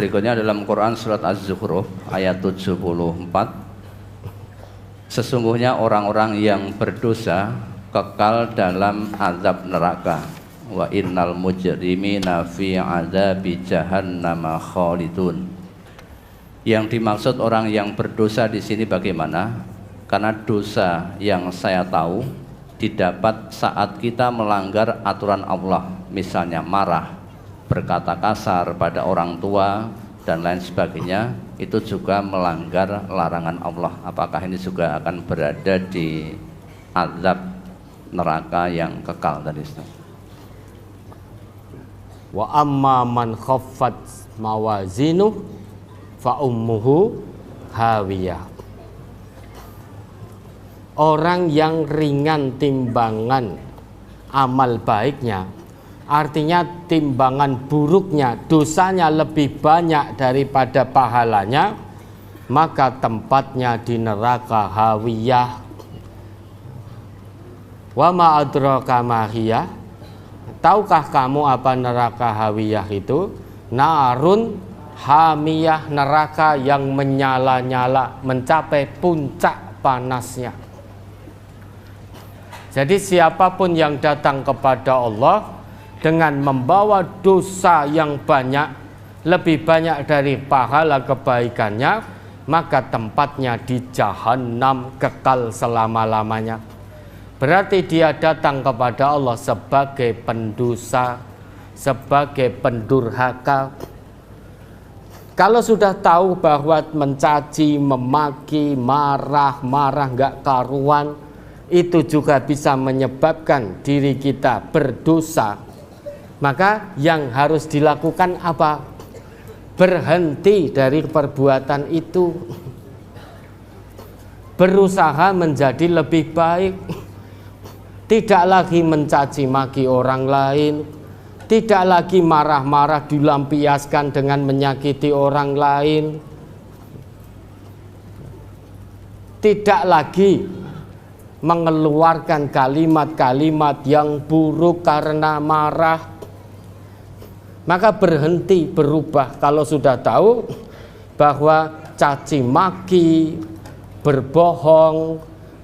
Berikutnya dalam Quran surat Az-Zukhruf ayat 74. Sesungguhnya orang-orang yang berdosa kekal dalam azab neraka. Wa innal mujrimina fi adzabi jahannam khalidun. Yang dimaksud orang yang berdosa di sini bagaimana? Karena dosa yang saya tahu didapat saat kita melanggar aturan Allah, misalnya marah, berkata kasar pada orang tua dan lain sebagainya, itu juga melanggar larangan Allah. Apakah ini juga akan berada di azab neraka yang kekal tadi? Wa amma man khaffat mawazinu fa ummuhu hawiyah. Orang yang ringan timbangan amal baiknya, artinya timbangan buruknya, dosanya lebih banyak daripada pahalanya, maka tempatnya di neraka hawiyah. Wa ma adraka ma hiya? Tahukah kamu apa neraka hawiyah itu? Narun hamiyah, neraka yang menyala-nyala, mencapai puncak panasnya. Jadi siapapun yang datang kepada Allah dengan membawa dosa yang banyak, lebih banyak dari pahala kebaikannya, maka tempatnya di jahanam kekal selama-lamanya. Berarti dia datang kepada Allah sebagai pendosa, sebagai pendurhaka. Kalau sudah tahu bahwa mencaci, memaki, marah gak karuan, itu juga bisa menyebabkan diri kita berdosa, maka yang harus dilakukan apa? Berhenti dari perbuatan itu, berusaha menjadi lebih baik, tidak lagi mencaci maki orang lain, tidak lagi marah-marah dilampiaskan dengan menyakiti orang lain, tidak lagi mengeluarkan kalimat-kalimat yang buruk karena marah. Maka berhenti, berubah. Kalau sudah tahu bahwa caci maki, berbohong,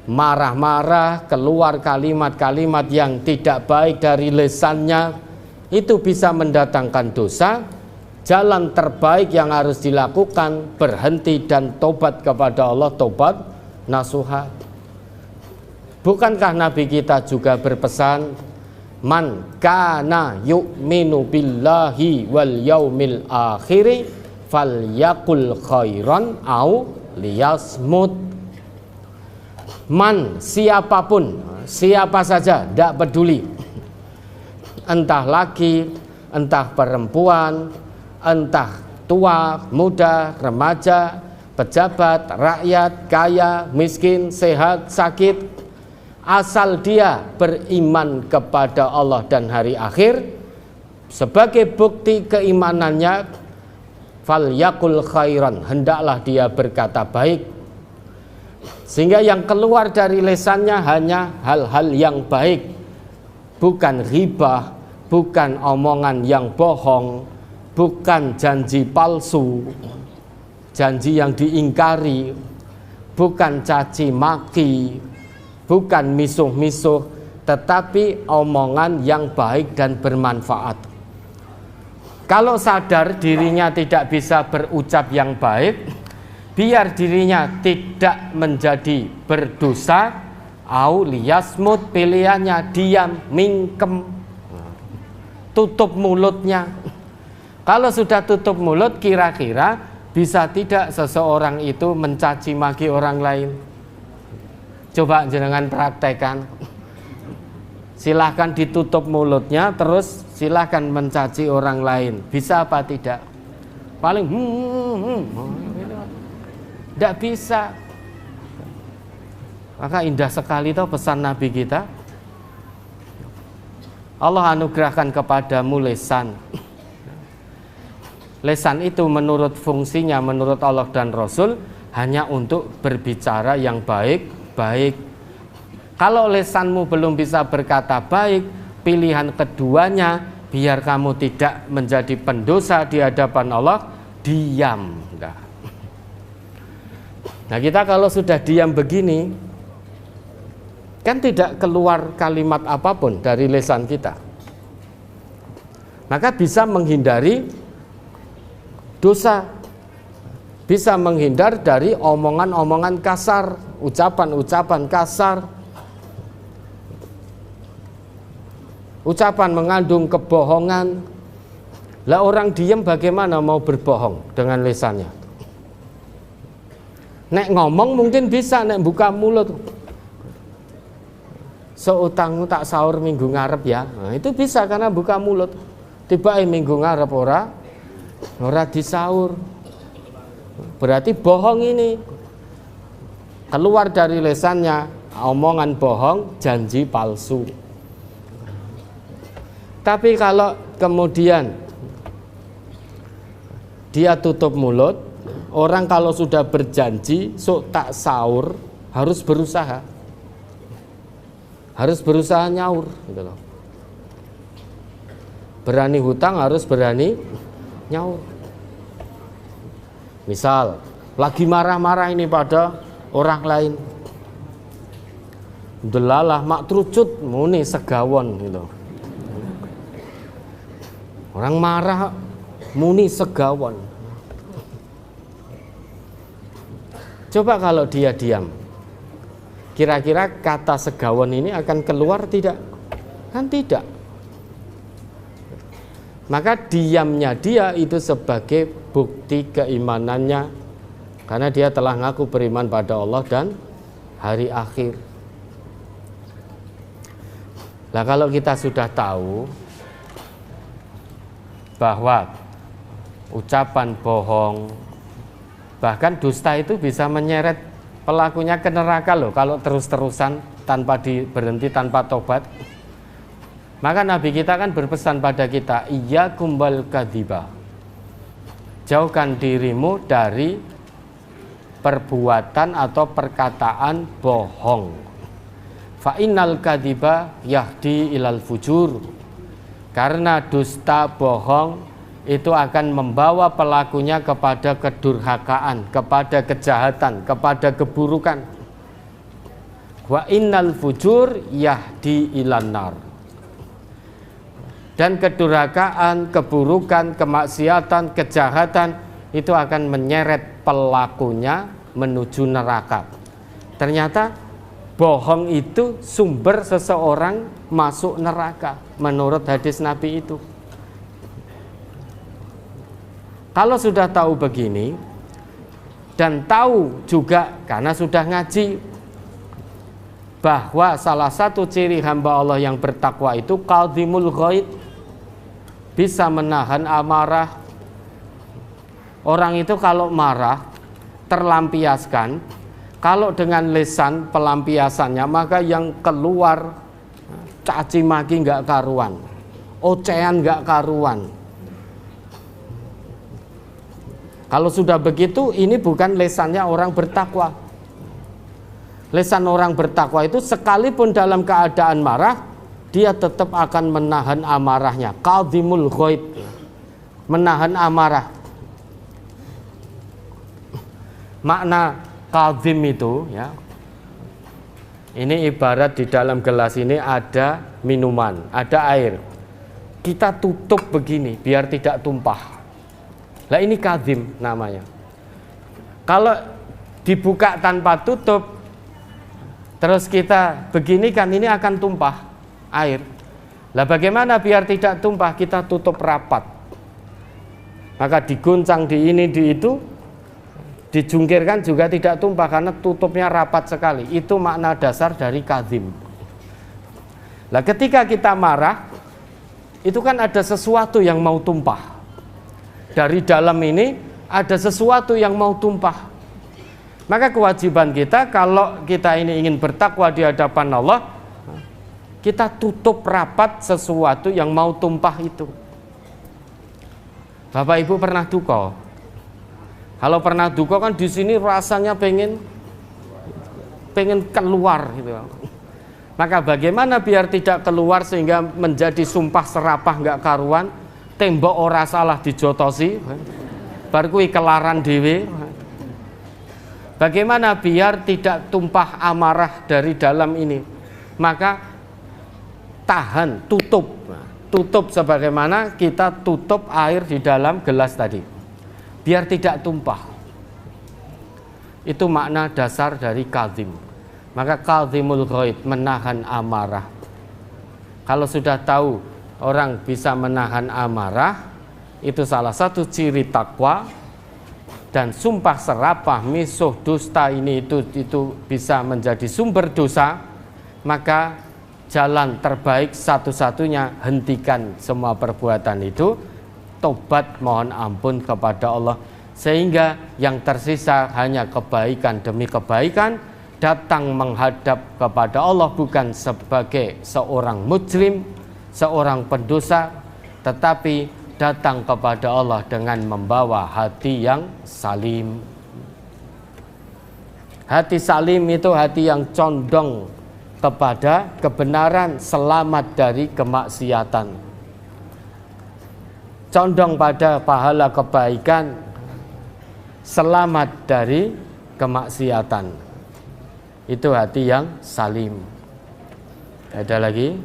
marah-marah, keluar kalimat-kalimat yang tidak baik dari lisannya, itu bisa mendatangkan dosa. Jalan terbaik yang harus dilakukan berhenti dan tobat kepada Allah, tobat nasuha. Bukankah Nabi kita juga berpesan, man kana yu'minu billahi wal yaumil akhiri falyakul khairan au liyasmut. Man, siapapun, siapa saja, tidak peduli, entah laki, entah perempuan, entah tua, muda, remaja, pejabat, rakyat, kaya, miskin, sehat, sakit, asal dia beriman kepada Allah dan hari akhir, sebagai bukti keimanannya, falyakul khairan, hendaklah dia berkata baik. Sehingga yang keluar dari lisannya hanya hal-hal yang baik, bukan ghibah, bukan omongan yang bohong, bukan janji palsu, janji yang diingkari, bukan caci maki, bukan misuh-misuh, tetapi omongan yang baik dan bermanfaat. Kalau sadar dirinya tidak bisa berucap yang baik, biar dirinya tidak menjadi berdosa, au liyasmut, pilihannya diam, mingkem, tutup mulutnya. Kalau sudah tutup mulut, kira-kira bisa tidak seseorang itu mencaci maki orang lain? Coba jenengan praktekkan. Silahkan ditutup mulutnya, terus silahkan mencaci orang lain. Bisa apa tidak? Paling tidak bisa. Maka indah sekali itu pesan Nabi kita. Allah anugerahkan kepadamu lisan. Lisan itu menurut fungsinya, menurut Allah dan Rasul, hanya untuk berbicara yang baik. Kalau lisanmu belum bisa berkata baik, pilihan keduanya, biar kamu tidak menjadi pendosa di hadapan Allah, diam. Nah kita kalau sudah diam begini, kan tidak keluar kalimat apapun dari lisan kita, maka bisa menghindari dosa, bisa menghindar dari omongan-omongan kasar, ucapan-ucapan kasar, ucapan mengandung kebohongan. Lah orang diam bagaimana mau berbohong dengan lisannya? Nek ngomong mungkin bisa, nek buka mulut, seutangmu tak sahur minggu ngarep ya, nah, itu bisa karena buka mulut. Tiba minggu ngarep ora disaur, berarti bohong ini. Keluar dari lisannya omongan bohong, janji palsu. Tapi kalau kemudian dia tutup mulut, orang kalau sudah berjanji sok tak sahur harus berusaha nyaur gitu loh. Berani hutang harus berani nyaur. Misal lagi marah-marah ini pada orang lain, delalah mak trucut muni segawon gitu. Orang marah muni segawon. Coba kalau dia diam, kira-kira kata segawon ini akan keluar tidak? Kan tidak. Maka diamnya dia itu sebagai bukti keimanannya, karena dia telah ngaku beriman pada Allah dan hari akhir. Nah kalau kita sudah tahu bahwa ucapan bohong, bahkan dusta itu bisa menyeret pelakunya ke neraka loh kalau terus-terusan tanpa berhenti, tanpa tobat. Maka Nabi kita kan berpesan pada kita, iyyakum wal kadziba, jauhkan dirimu dari perbuatan atau perkataan bohong. Fa innal kadziba yahdi ilal fujur, karena dusta bohong itu akan membawa pelakunya kepada kedurhakaan, kepada kejahatan, kepada keburukan. Wa innal fujur yahdi ilan nar, dan kedurhakaan, keburukan, kemaksiatan, kejahatan itu akan menyeret pelakunya menuju neraka. Ternyata bohong itu sumber seseorang masuk neraka menurut hadis Nabi itu. Kalau sudah tahu begini, dan tahu juga karena sudah ngaji bahwa salah satu ciri hamba Allah yang bertakwa itu qadhimul ghaid, bisa menahan amarah. Orang itu kalau marah terlampiaskan, kalau dengan lisan pelampiasannya, maka yang keluar caci maki nggak karuan, ocehan nggak karuan. Kalau sudah begitu, ini bukan lesannya orang bertakwa. Lesan orang bertakwa itu sekalipun dalam keadaan marah, dia tetap akan menahan amarahnya. Qadhimul ghaid, menahan amarah. Makna qadhim itu ya, ini ibarat di dalam gelas ini ada minuman, ada air. Kita tutup begini biar tidak tumpah. Lah ini kadhim namanya. Kalau dibuka tanpa tutup, terus kita begini kan ini akan tumpah air. Lah bagaimana biar tidak tumpah? Kita tutup rapat. Maka diguncang di ini di itu, dijungkirkan juga tidak tumpah karena tutupnya rapat sekali. Itu makna dasar dari kadhim. Lah ketika kita marah, itu kan ada sesuatu yang mau tumpah. Dari dalam ini ada sesuatu yang mau tumpah. Maka kewajiban kita kalau kita ini ingin bertakwa di hadapan Allah, kita tutup rapat sesuatu yang mau tumpah itu. Bapak Ibu pernah duka? Kalau pernah duka kan di sini rasanya pengen keluar gitu. Maka bagaimana biar tidak keluar sehingga menjadi sumpah serapah nggak karuan? Tembok ora salah dijotosi, bar kuwi kelaran dhewe. Bagaimana biar tidak tumpah amarah dari dalam ini? Maka tahan, tutup sebagaimana kita tutup air di dalam gelas tadi, biar tidak tumpah. Itu makna dasar dari kazim. Maka kazimul ghaid, menahan amarah. Kalau sudah tahu orang bisa menahan amarah, itu salah satu ciri takwa. Dan sumpah serapah, misuh, dusta ini itu bisa menjadi sumber dosa. Maka jalan terbaik satu-satunya, hentikan semua perbuatan itu, tobat mohon ampun kepada Allah, sehingga yang tersisa hanya kebaikan demi kebaikan, datang menghadap kepada Allah bukan sebagai seorang mujrim, seorang pendosa, tetapi datang kepada Allah dengan membawa hati yang salim. Hati salim itu hati yang condong kepada kebenaran, selamat dari kemaksiatan, condong pada pahala kebaikan, selamat dari kemaksiatan. Itu hati yang salim. Ada lagi?